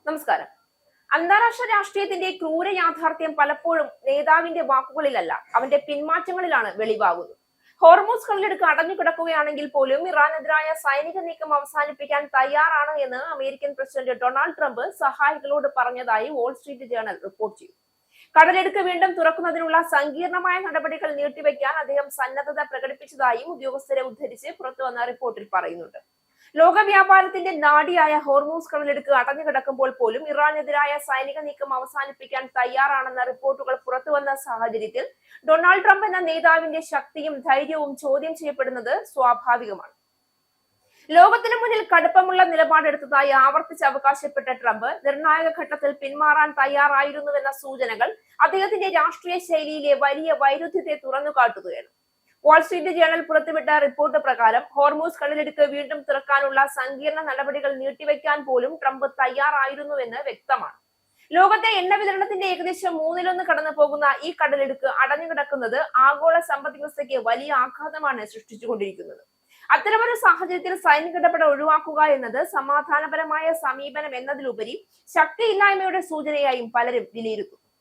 നമസ്കാരം. അന്താരാഷ്ട്ര രാഷ്ട്രീയത്തിന്റെ ക്രൂര യാഥാർത്ഥ്യം പലപ്പോഴും നേതാവിന്റെ വാക്കുകളിലല്ല, അവന്റെ പിന്മാറ്റങ്ങളിലാണ് വെളിവാകുന്നത്. ഹോർമൂസ് കടലിടുക്ക് അടഞ്ഞു കിടക്കുകയാണെങ്കിൽ പോലും ഇറാനെതിരായ സൈനിക നീക്കം അവസാനിപ്പിക്കാൻ തയ്യാറാണ് എന്ന് അമേരിക്കൻ പ്രസിഡന്റ് ഡൊണാൾഡ് ട്രംപ് സഹായികളോട് പറഞ്ഞതായി വാൾ സ്ട്രീറ്റ് ജേണൽ റിപ്പോർട്ട് ചെയ്തു. കടലിടുക്ക് വീണ്ടും തുറക്കുന്നതിനുള്ള സങ്കീർണമായ നടപടികൾ നീട്ടിവെക്കാൻ അദ്ദേഹം സന്നദ്ധത പ്രകടിപ്പിച്ചതായും ഉദ്യോഗസ്ഥരെ ഉദ്ധരിച്ച് പുറത്തുവന്ന റിപ്പോർട്ടിൽ പറയുന്നുണ്ട്. ലോക വ്യാപാരത്തിന്റെ നാഡിയായ ഹോർമൂസ് കടലിടുക്ക് അടഞ്ഞു കിടക്കുമ്പോൾ പോലും ഇറാനെതിരായ സൈനിക നീക്കം അവസാനിപ്പിക്കാൻ തയ്യാറാണെന്ന റിപ്പോർട്ടുകൾ പുറത്തുവന്ന സാഹചര്യത്തിൽ ഡൊണാൾഡ് ട്രംപ് എന്ന നേതാവിന്റെ ശക്തിയും ധൈര്യവും ചോദ്യം ചെയ്യപ്പെടുന്നത് സ്വാഭാവികമാണ്. ലോകത്തിനു മുന്നിൽ കടുപ്പമുള്ള നിലപാടെടുത്തതായി ആവർത്തിച്ച് അവകാശപ്പെട്ട ട്രംപ് നിർണായക ഘട്ടത്തിൽ പിന്മാറാൻ തയ്യാറായിരുന്നുവെന്ന സൂചനകൾ അദ്ദേഹത്തിന്റെ രാഷ്ട്രീയ ശൈലിയിലെ വലിയ വൈരുദ്ധ്യത്തെ തുറന്നുകാട്ടുകയാണ്. വാൾസ്ട്രീറ്റ് ജേണൽ പുറത്തുവിട്ട റിപ്പോർട്ട് പ്രകാരം ഹോർമൂസ് കടലിടുക്ക് വീണ്ടും തുറക്കാനുള്ള സങ്കീർണ നടപടികൾ നീട്ടിവെക്കാൻ പോലും ട്രംപ് തയ്യാറായിരുന്നുവെന്ന് വ്യക്തമാണ്. ലോകത്തെ എണ്ണ വിതരണത്തിന്റെ ഏകദേശം 1/3 കടന്നു പോകുന്ന ഈ കടലിടുക്ക് അടഞ്ഞു കിടക്കുന്നത് ആഗോള സമ്പദ് വ്യവസ്ഥയ്ക്ക് വലിയ ആഘാതമാണ് സൃഷ്ടിച്ചുകൊണ്ടിരിക്കുന്നത്. അത്തരമൊരു സാഹചര്യത്തിൽ സൈനിക ഇടപെടൽ ഒഴിവാക്കുക എന്നത് സമാധാനപരമായ സമീപനം എന്നതിലുപരി ശക്തിയില്ലായ്മയുടെ സൂചനയായും പലരും വിലയിരുത്തുന്നു.